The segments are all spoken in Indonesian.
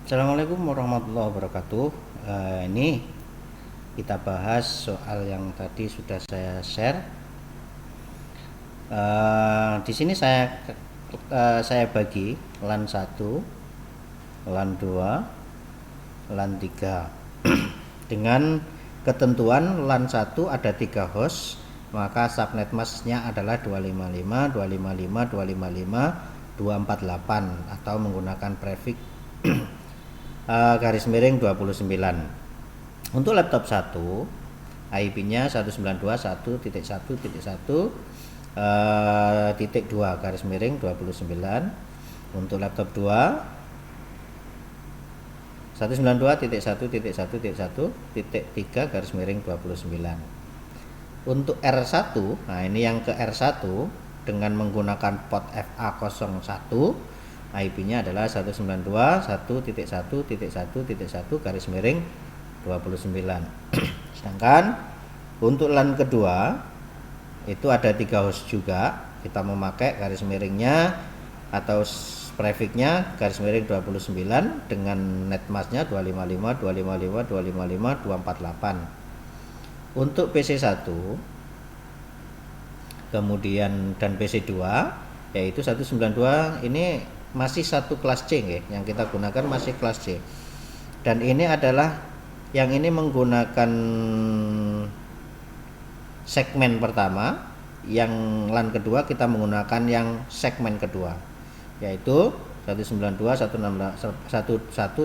Assalamualaikum warahmatullahi wabarakatuh. Ini kita bahas soal yang tadi sudah saya share. Di sini saya bagi LAN 1, LAN 2, LAN 3 dengan ketentuan LAN 1 ada 3 host, maka subnet masknya adalah 255, 255, 255, 248 atau menggunakan prefix garis miring 29. Untuk laptop 1 IP-nya 192.1.1.1.2 garis miring 29. Untuk laptop 2 192.1.1.1.3 garis miring 29. Untuk R1, nah ini yang ke R1 dengan menggunakan port FA01, IP-nya adalah 192.1.1.1.1 garis miring 29. Sedangkan untuk LAN kedua itu ada 3 host juga, kita memakai garis miringnya atau prefixnya garis miring 29 dengan netmasknya 255, 255, 255, 248. Untuk PC1 kemudian dan PC2 yaitu 192, ini masih satu kelas C ya, yang kita gunakan masih kelas C. Dan ini adalah yang ini menggunakan segmen pertama, yang LAN kedua kita menggunakan yang segmen kedua, yaitu 192.1.1.1.9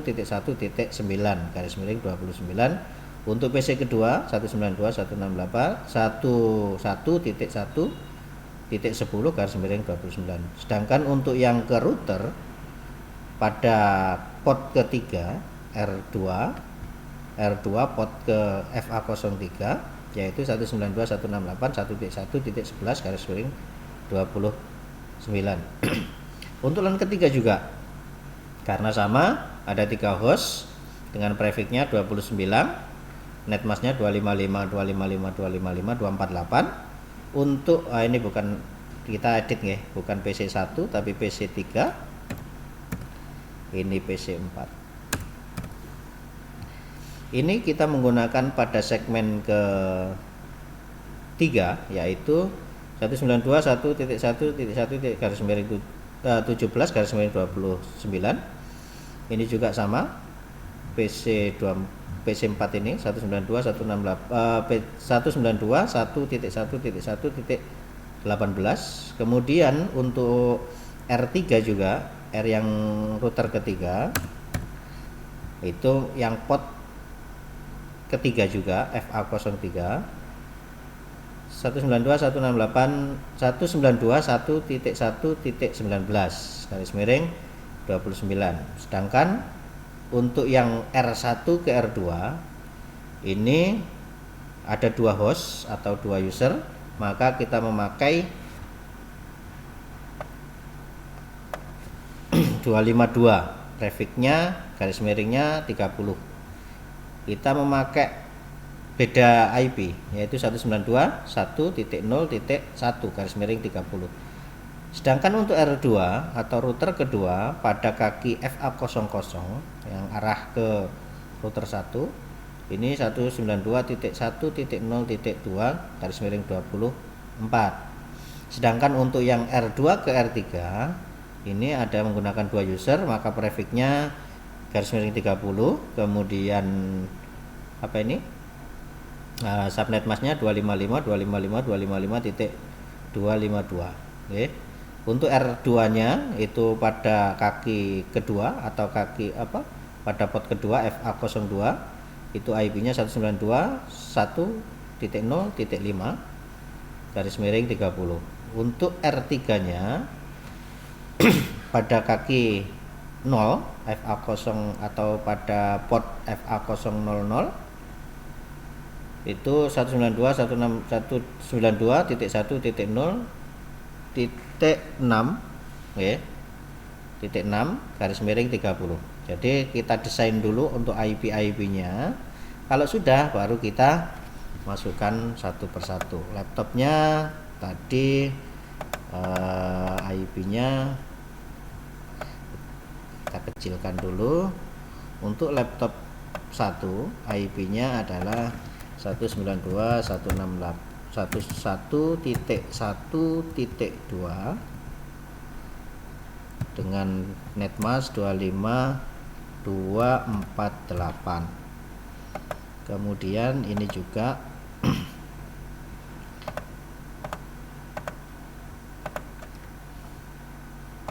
garis miring 29. Untuk PC kedua 192.168.1.1.10 garis miring 29. Sedangkan untuk yang ke router pada port ketiga R2 port ke FA03 yaitu 192.168.1.1.11 garis miring 29. Untuk LAN ketiga juga karena sama ada 3 host dengan prefixnya 29, netmasknya 255, 255, 255, 248. Untuk ini bukan kita edit ya, bukan PC1 tapi PC3, ini PC4. Ini kita menggunakan pada segmen ke 3 yaitu 192.1.1.1 garis miring 17 garis miring 29. Ini juga sama PC4 ini 192.1.1.1.18. Kemudian untuk R3 juga, R yang router ketiga itu yang port ketiga juga FA03 192.168.1.1.19 garis miring 29. Sedangkan untuk yang R1 ke R2 ini ada 2 host atau 2 user, maka kita memakai 252, prefixnya garis miringnya 30. Kita memakai beda IP yaitu 192.1.0.1 garis miring 30. Sedangkan untuk R2 atau router kedua pada kaki FA00 yang arah ke router 1 ini 192.1.0.2 garis miring 24. Sedangkan untuk yang R2 ke R3 ini ada menggunakan 2 user, maka prefixnya garis miring 30, kemudian apa ini subnet masknya 255, 255, 255.252. Oke. Untuk R2 nya itu pada kaki kedua atau kaki pada port kedua FA02 itu IP-nya 192.1.0.5 garis miring 30. Untuk R3 nya pada kaki 0 FA0 atau pada port FA000 itu 192.1.0.6 ya, titik 6 garis miring 30. Jadi kita desain dulu untuk IP nya, kalau sudah baru kita masukkan satu persatu. Laptopnya tadi IP nya kita kecilkan dulu. Untuk laptop 1 IP-nya adalah 192.168.1.1.1.2 dengan netmask 25248. Kemudian ini juga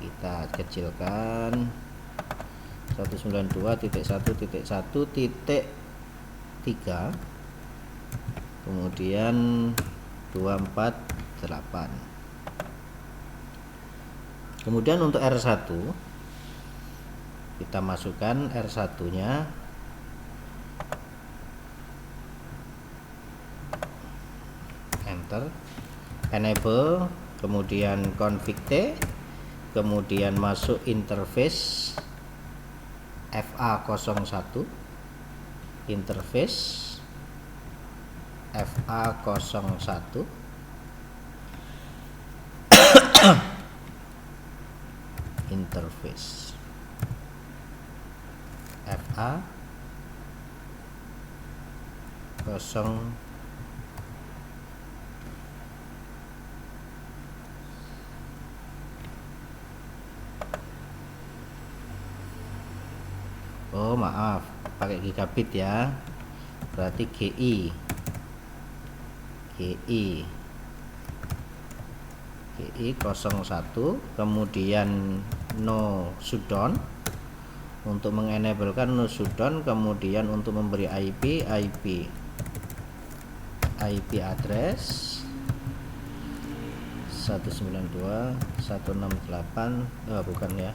kita kecilkan 192.1.1.3, kemudian 248. Kemudian untuk R1 kita masukkan R1 nya enter, enable, kemudian config T, kemudian masuk interface FA01, interface FA01, interface FA01. Oh maaf, pakai gigabit ya, berarti GI 01, kemudian no shutdown untuk mengenablekan no shutdown, kemudian untuk memberi IP address 192.168, bukan ya,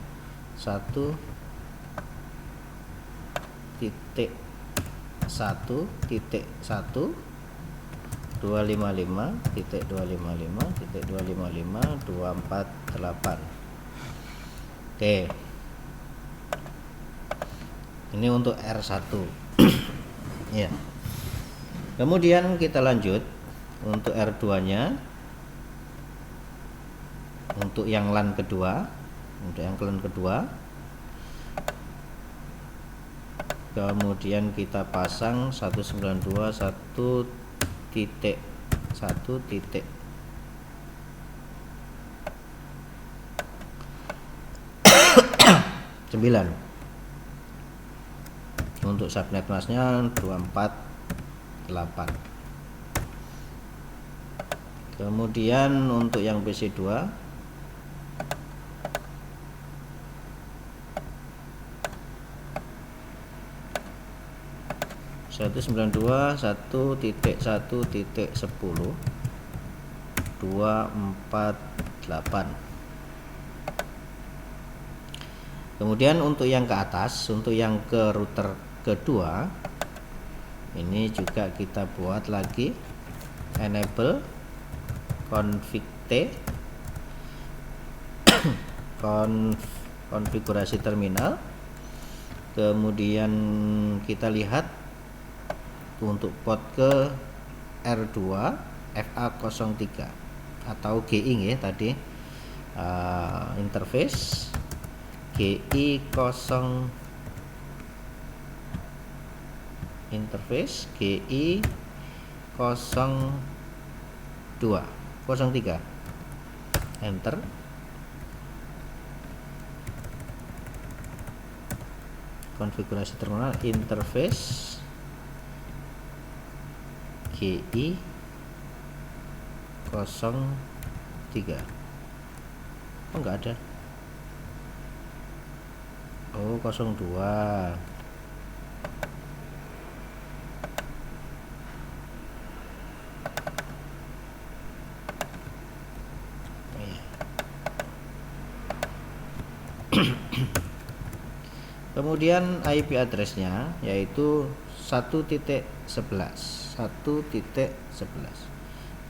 1.1.255.255.255.248. Oke, ini untuk R1 ya. Kemudian kita lanjut untuk R2 nya, untuk yang LAN kedua, kemudian kita pasang 192.1.9. Untuk subnet masknya 248. Kemudian untuk yang PC2 192.1.10.248. Kemudian untuk yang ke atas, untuk yang ke router kedua, ini juga kita buat lagi enable config T, konfigurasi terminal. Kemudian kita lihat untuk port ke R2 FA03 atau GI ya tadi, interface GI0, interface GI02 03, enter. Konfigurasi terminal interface GI03. Oh enggak ada. Oh 02. Kemudian IP addressnya yaitu 1.11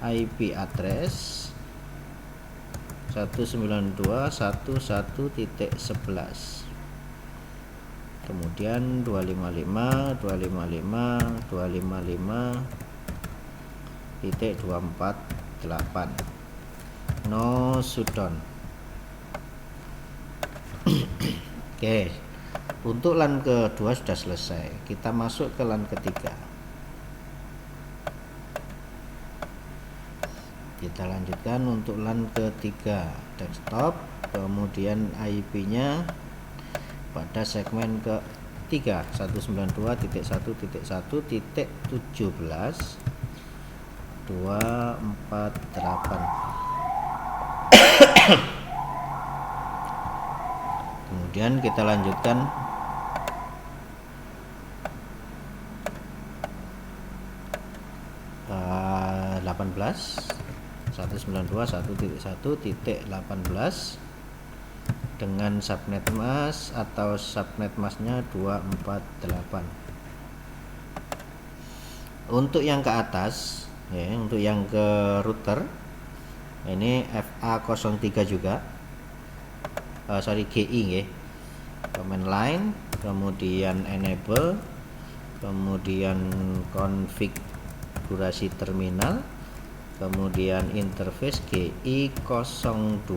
IP address 192.1.1.11, kemudian 255.255.248 no shutdown. Oke, Untuk LAN kedua sudah selesai, kita masuk ke LAN ketiga. Kita lanjutkan untuk LAN ketiga, desktop, kemudian IP-nya pada segmen ketiga 192.1.1.17.248. Kemudian kita lanjutkan uh, 192.1.1.18 dengan subnet mask atau subnet masknya 248. Untuk yang ke atas ya, untuk yang ke router ini FA03 juga, GI ya, command line, kemudian enable, kemudian konfigurasi terminal, kemudian interface GI02,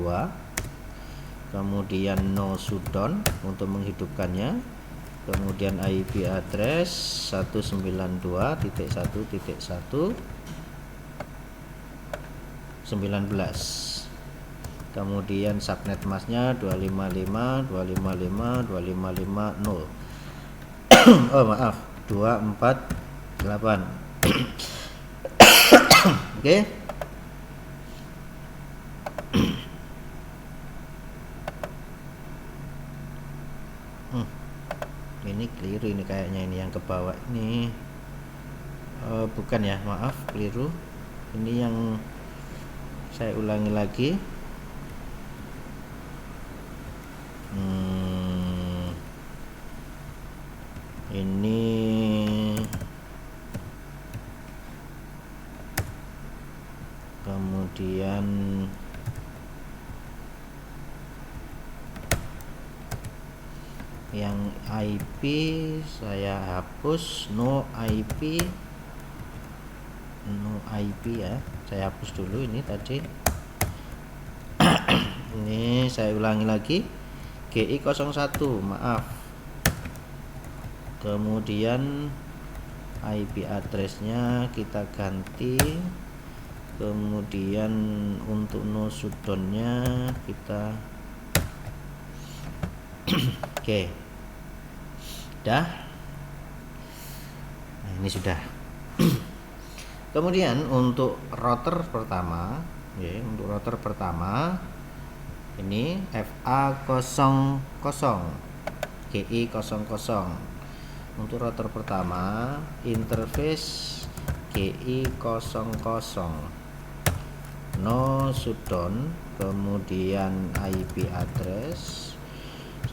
kemudian no shutdown untuk menghidupkannya, kemudian IP address 192.1.1.19, kemudian subnet masknya 255.255.255.0. Oh maaf, 248. Oke. Ini keliru ini kayaknya, ini yang ke bawah ini bukan ya, maaf, keliru. Ini yang saya ulangi lagi. Ini kemudian yang IP saya hapus, no IP ya, saya hapus dulu ini tadi. Ini saya ulangi lagi, GI01, maaf. Kemudian IP addressnya kita ganti, kemudian untuk no shutdown-nya kita oke, dah. Nah, ini sudah. Kemudian untuk router pertama ya, untuk router pertama ini FA00 GI00. Untuk router pertama interface GI00, no shutdown, kemudian IP address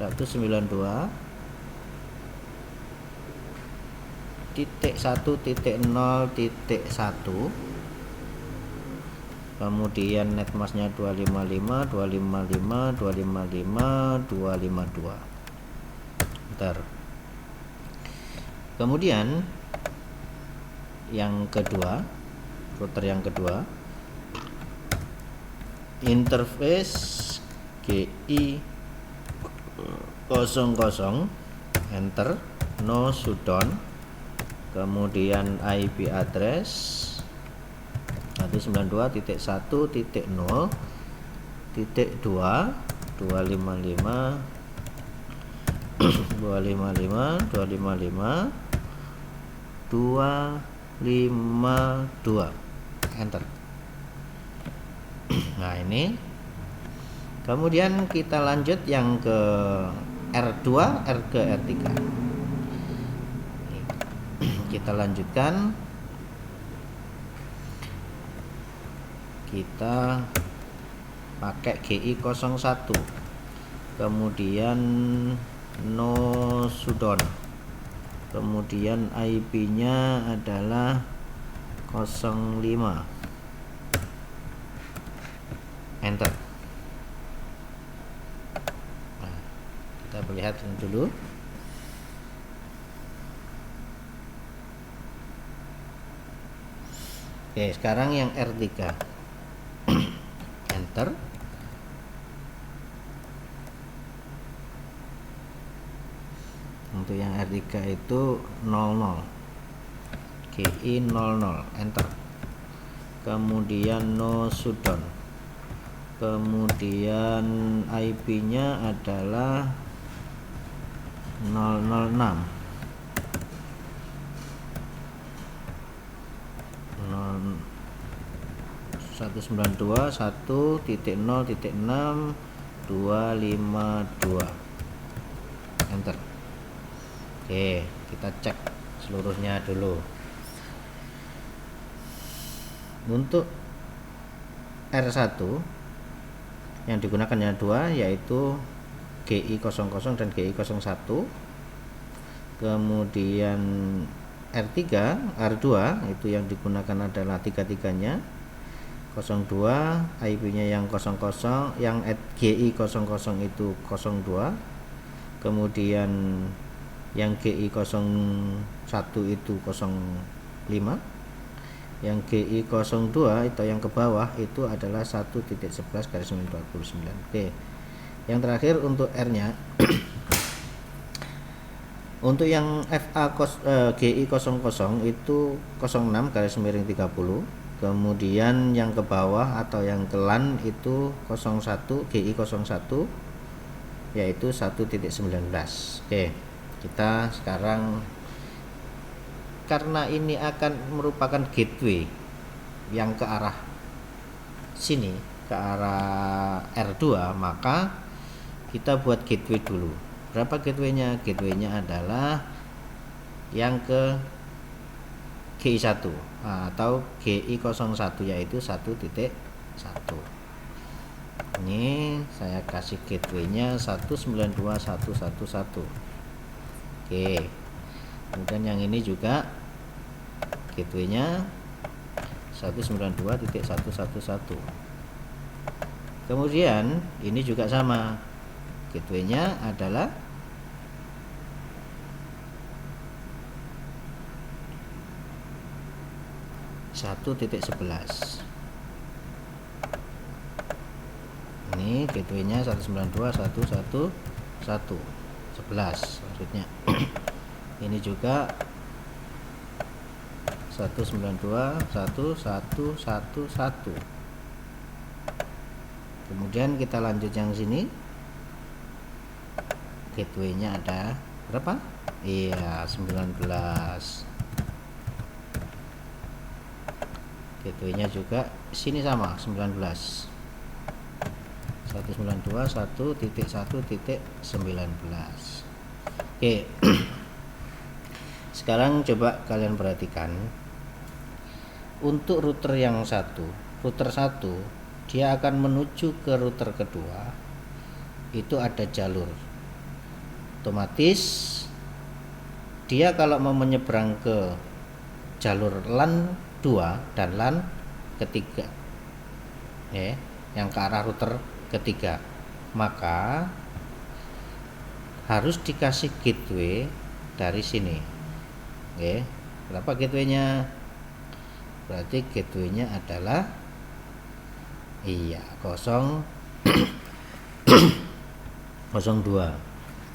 192.1.0.1, kemudian netmasknya 255.255.255.252. Bentar. Kemudian yang kedua, router yang kedua, interface GI00, enter, no shutdown, kemudian IP address 192.1.0.255.255.252, enter. Nah ini, kemudian kita lanjut yang ke R2, R3. Kita lanjutkan, kita pakai GI01, kemudian no shutdown, kemudian IP nya adalah 05, enter. Nah, kita melihat dulu. Oke, sekarang yang R3, enter. Untuk yang R3 itu 00, GI 00, enter. Kemudian no shutdown, kemudian IP-nya adalah 006 192.1.0.6.252, enter. Oke, kita cek seluruhnya dulu. Untuk R1 yang digunakan hanya dua, yaitu GI00 dan GI01. Kemudian R3, R2 itu yang digunakan adalah tiga-tiganya 02, IP-nya yang 00, yang GI00 itu 02, kemudian yang GI01 itu 05, yang GI02 itu yang ke bawah itu adalah 1.11/29. Oke. Yang terakhir untuk R-nya untuk yang GI00 itu 06/30, kemudian yang ke bawah atau yang ke LAN itu 01, GI01 yaitu 1.19. Oke, kita sekarang, karena ini akan merupakan gateway yang ke arah sini, ke arah R2, maka kita buat gateway dulu. Berapa gateway-nya? Gateway-nya adalah yang ke GI1 atau GI01 yaitu 1.1. Ini saya kasih gateway-nya 192.1.1.1. Oke. Kemudian yang ini juga gateway-nya 192.1.1.1. Kemudian ini juga sama, gateway-nya adalah 1.11. Ini gateway-nya 192.1.1.11 maksudnya. Ini juga 192.1.1.1. Kemudian kita lanjut yang sini, gateway-nya ada berapa? Iya, 19. Gateway-nya juga sini sama, 19. 192.1.1.19. Oke. Sekarang coba kalian perhatikan untuk router yang satu, router 1 dia akan menuju ke router kedua, itu ada jalur otomatis. Dia kalau mau menyeberang ke jalur LAN 2 dan LAN ketiga, yang ke arah router ketiga, maka harus dikasih gateway dari sini. Berapa gateway-nya? Berarti gateway-nya adalah 002.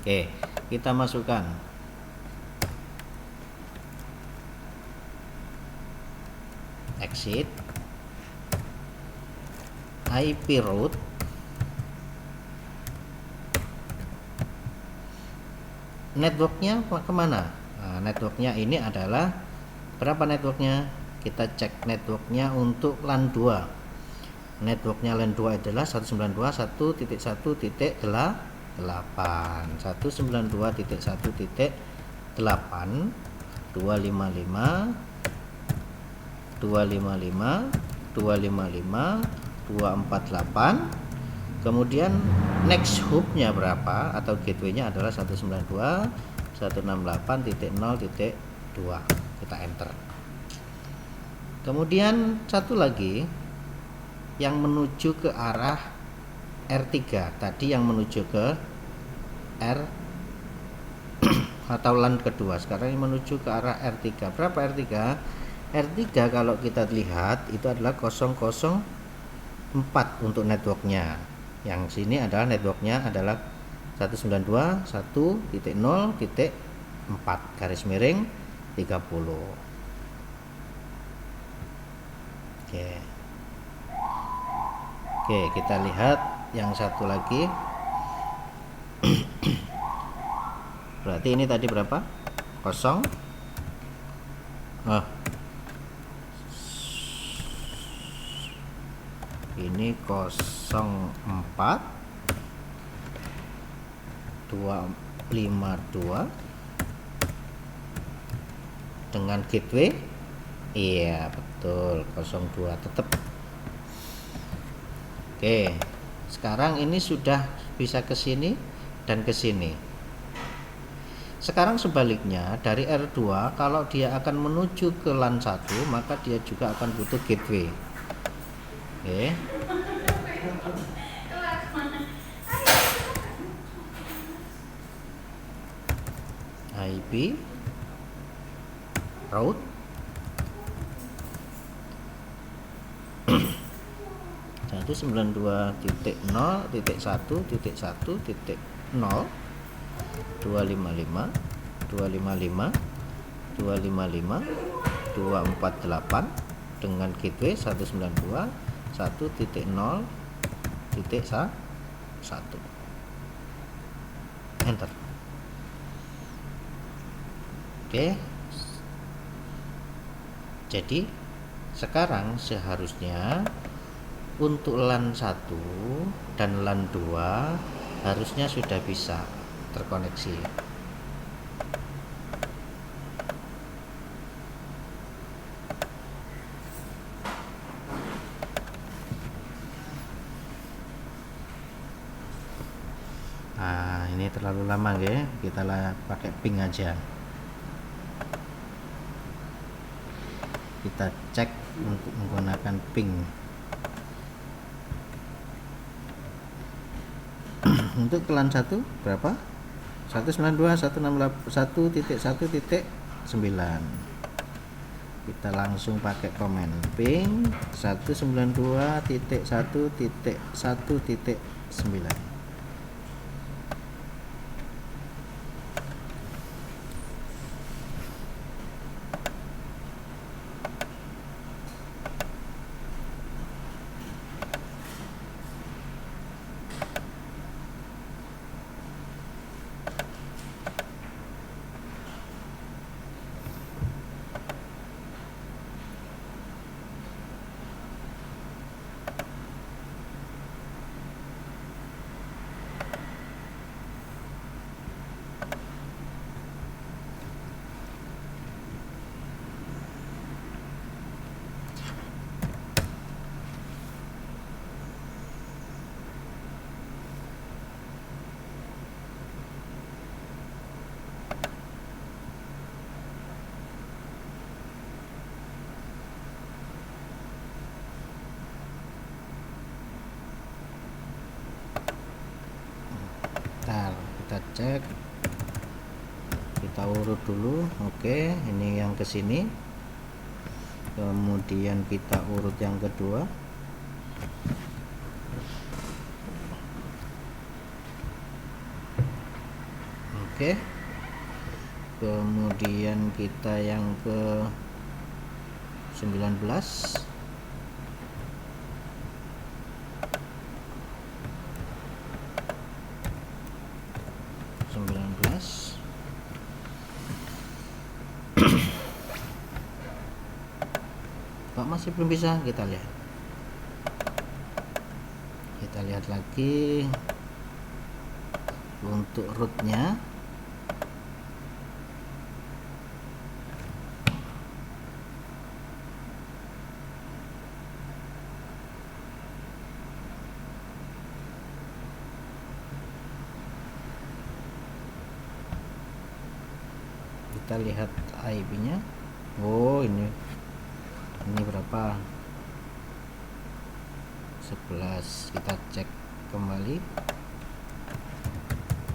Oke, kita masukkan exit IP route, networknya kemana? Nah, networknya ini adalah berapa networknya? Kita cek networknya untuk LAN 2. Networknya LAN 2 adalah 192.1.1.8. 192.1.8 255 248. Kemudian next hubnya berapa atau gateway-nya adalah 192.168.0.2. Kita enter. Kemudian satu lagi yang menuju ke arah R3, tadi yang menuju ke R atau LAN kedua, sekarang yang menuju ke arah R3. Berapa R3? R3 kalau kita lihat itu adalah 004 untuk networknya. Yang sini adalah networknya adalah 192.1.0.6 4 garis miring 30. Oke, kita lihat yang satu lagi. Berarti ini tadi berapa? Kosong. Ini 04 252 dengan gateway. Iya, betul, 02 tetap. Oke, sekarang ini sudah bisa ke sini dan ke sini. Sekarang sebaliknya, dari R2 kalau dia akan menuju ke LAN 1, maka dia juga akan butuh gateway. Oke. IP route 192.0.1.1.0 255 255 255 248 dengan gateway 192.1.0.1. Enter. Oke. Jadi sekarang seharusnya untuk LAN 1 dan LAN 2 harusnya sudah bisa terkoneksi. Nah, ini terlalu lama ya, kita pakai ping aja. Kita cek untuk menggunakan ping. Untuk LAN 1 berapa? 192.168.1.1.9. Kita langsung pakai komen ping 192.1.1.9. Kita cek, kita urut dulu. Oke, ini yang ke sini, kemudian kita urut yang kedua. Oke, kemudian kita yang ke 19. Kok masih belum bisa? Kita lihat lagi untuk rootnya. Kita lihat IP-nya. Oh, ini berapa? 11. Kita cek kembali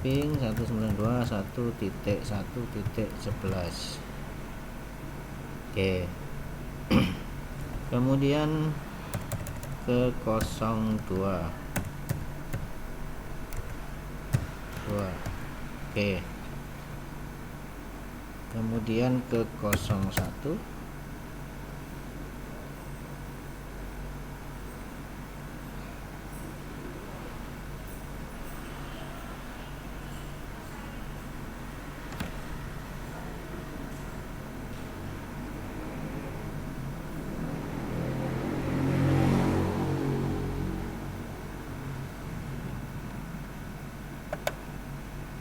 ping 192.1.1.11. Oke. Kemudian ke 02. Oke. kemudian ke 01.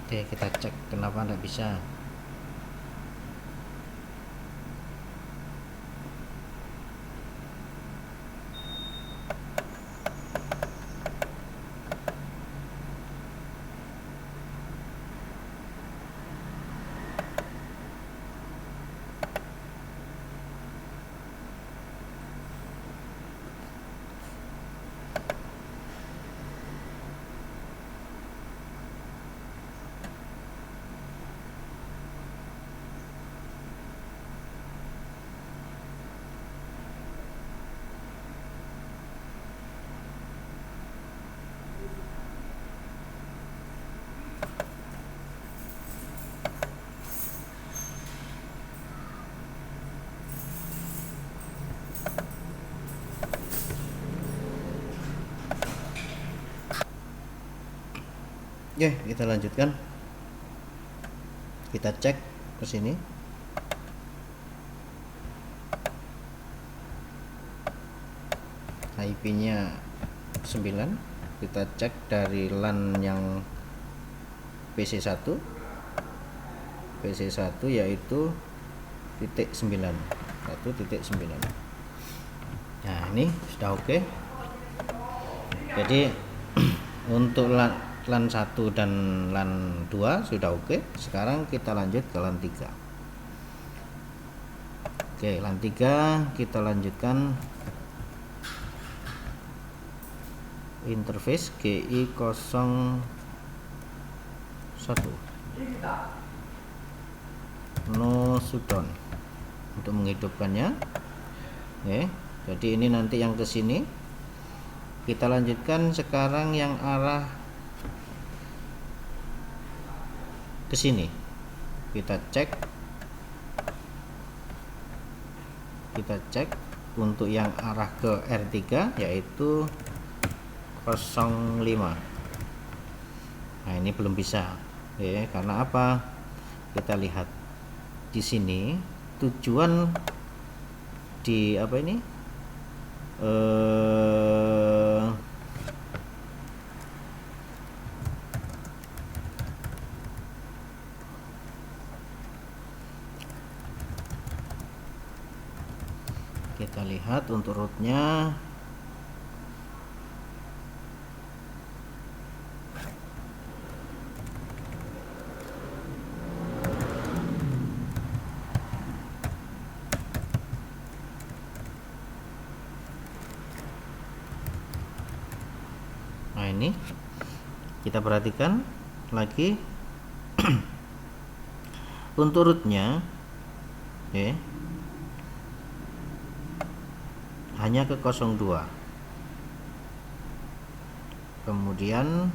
Oke, kita cek kenapa tidak bisa. Oke, kita lanjutkan. Kita cek ke sini. IP-nya 9. Kita cek dari LAN yang PC1. PC1 yaitu titik 9. 1.9. Nah, ini sudah oke. Jadi untuk LAN 1 dan LAN 2 sudah oke. Sekarang kita lanjut ke LAN 3. Oke, LAN 3 kita lanjutkan interface GI01 no shutdown untuk menghidupkannya. Oke, jadi ini nanti yang ke sini. Kita lanjutkan sekarang yang arah ke sini. Kita cek untuk yang arah ke R3 yaitu 05. Nah, ini belum bisa. Oke, karena apa? Kita lihat di sini tujuan di apa ini? Kita lihat untuk rootnya. Nah, ini kita perhatikan lagi untuk rootnya, oke, hanya ke 02. Kemudian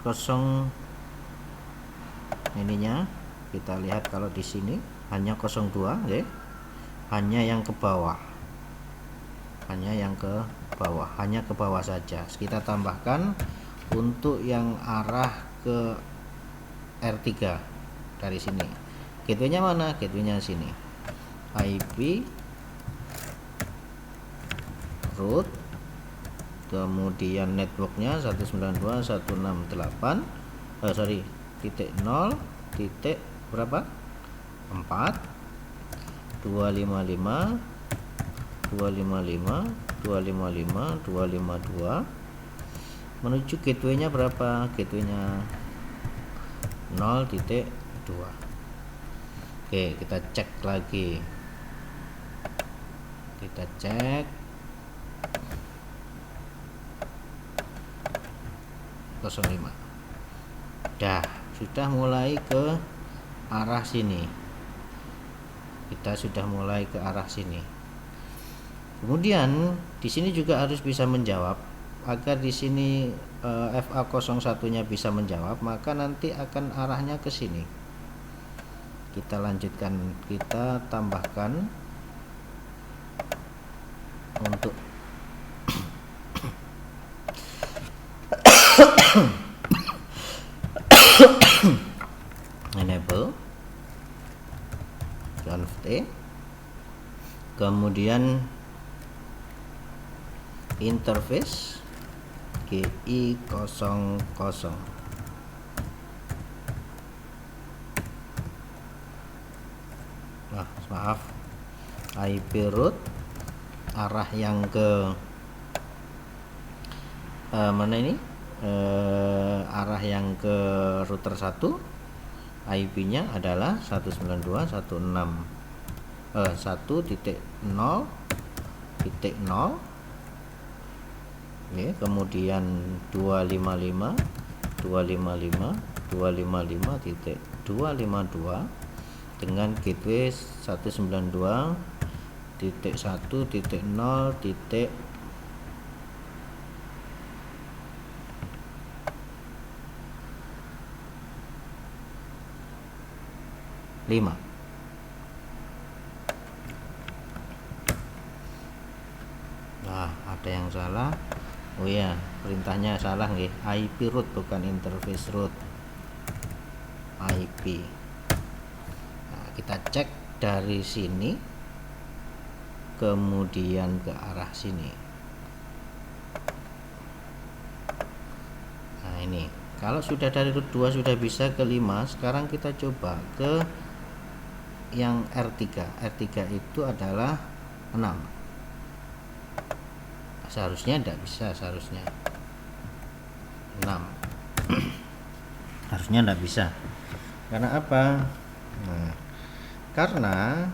0 ininya kita lihat kalau di sini hanya 02, oke. Hanya yang ke bawah. Hanya ke bawah saja. Kita tambahkan untuk yang arah ke R3 dari sini. Gateway-nya mana? Gateway-nya sini. IP root, kemudian networknya 192.168 titik 0 titik berapa? 4 255 255 255 252 menuju gateway-nya berapa? Gateway-nya 0.2. Oke, kita cek lagi. Kita cek 05. Sudah mulai ke arah sini. Kita sudah mulai ke arah sini. Kemudian di sini juga harus bisa menjawab. Agar di sini FA01-nya bisa menjawab, maka nanti akan arahnya ke sini. Kita lanjutkan, kita tambahkan untuk enable conf t, kemudian interface GI00. Nah, maaf, IP root arah yang ke mana ini, arah yang ke router 1, IP-nya adalah 192.168.1.0.0, ya, kemudian 255.255.255.252 dengan gateway 192.1.0.5. Nah, ada yang salah. Oh ya, perintahnya salah nggih. IP root bukan interface root. IP. Nah, kita cek dari sini kemudian ke arah sini. Nah, ini kalau sudah dari root 2 sudah bisa ke 5, sekarang kita coba ke yang R3. R3 itu adalah 6. Seharusnya tidak bisa, seharusnya 6. Harusnya tidak bisa. Karena apa? Nah, karena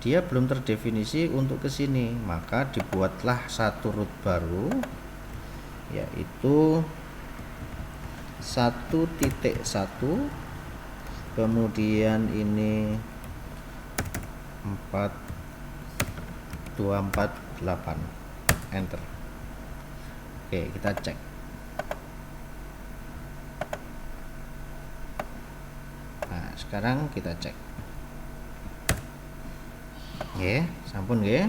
dia belum terdefinisi untuk ke sini, maka dibuatlah satu root baru, yaitu 1.1, kemudian ini 4248, enter. Oke, kita cek. Nah, sekarang kita cek. Oke, sampun nggih.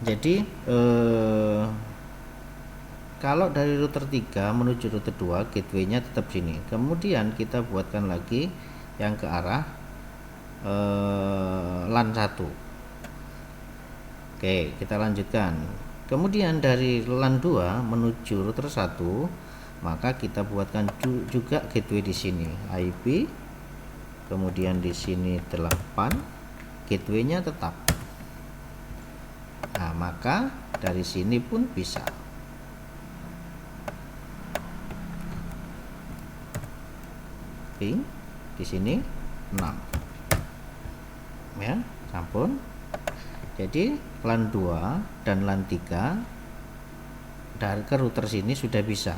Jadi kalau dari router 3 menuju router 2, gateway-nya tetap sini. Kemudian kita buatkan lagi yang ke arah LAN 1. Oke, kita lanjutkan. Kemudian dari LAN 2 menuju router 1, maka kita buatkan juga gateway di sini, IP. Kemudian di sini 8, gateway-nya tetap. Nah, maka dari sini pun bisa. Ping di sini 6. Ya, sampun. Jadi LAN 2 dan LAN 3 dari ke router sini sudah bisa.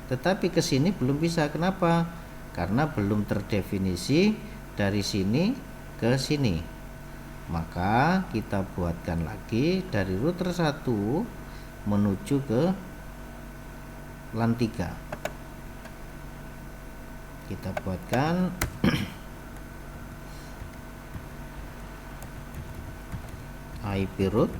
Tetapi ke sini belum bisa. Kenapa? Karena belum terdefinisi dari sini ke sini. Maka kita buatkan lagi dari router 1 menuju ke LAN 3. Kita buatkan IP root,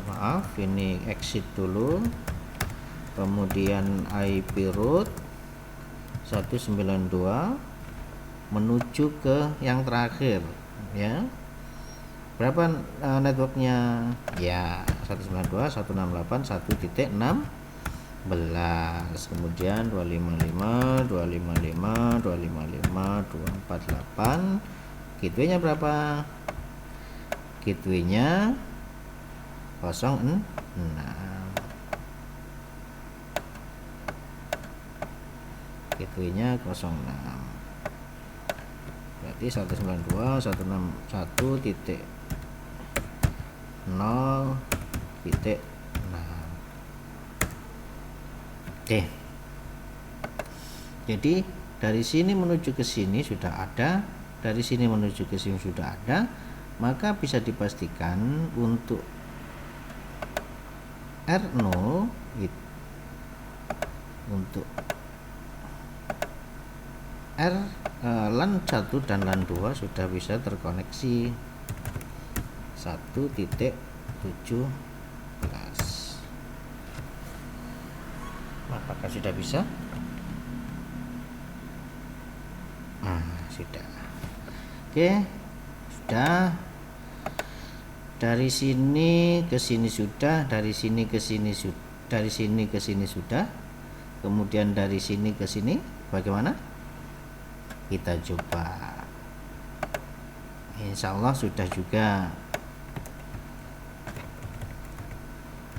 maaf, ini exit dulu, kemudian IP root 192 menuju ke yang terakhir, ya. Berapa networknya? Ya, 192.168.1.16, kemudian 255, 255, 255, 248. Gateway-nya berapa? Gateway-nya 06. Gateway-nya 06. Berarti 192.161.0.6. Oke. Jadi dari sini menuju ke sini sudah ada, dari sini menuju ke sini sudah ada, maka bisa dipastikan untuk R0 untuk LAN 1 dan LAN 2 sudah bisa terkoneksi 1.17. Apakah sudah bisa? Nah, sudah. Oke, sudah. Dari sini ke sini sudah, dari sini ke sini sudah, dari sini ke sini sudah. Kemudian dari sini ke sini bagaimana? Kita coba. Insya Allah sudah juga.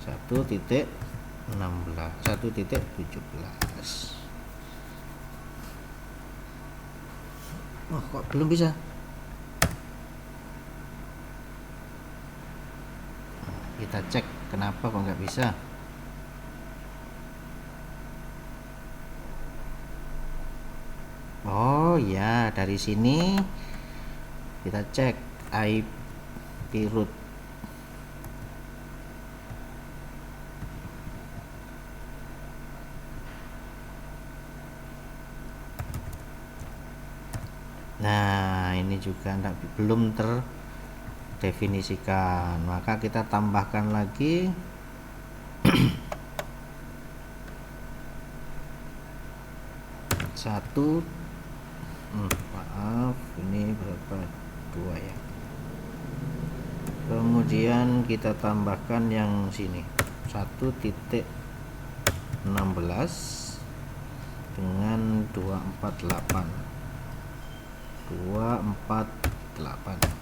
1.16, 1.17. Oh, kok belum bisa? Kita cek kenapa kok nggak bisa. Oh ya, dari sini kita cek IP root. Nah, ini juga belum terdefinisikan, maka kita tambahkan lagi satu. Maaf, ini berapa? 2 ya. Kemudian kita tambahkan yang sini 1.16 dengan 248.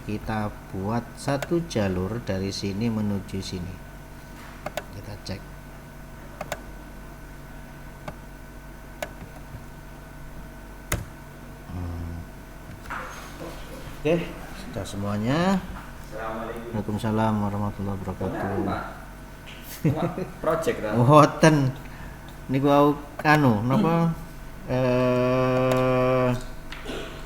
Kita buat satu jalur dari sini menuju sini. Kita cek. Oke, sudah semuanya. Waalaikumsalam warahmatullahi wabarakatuh. Project kan? Ngoten. Niku napa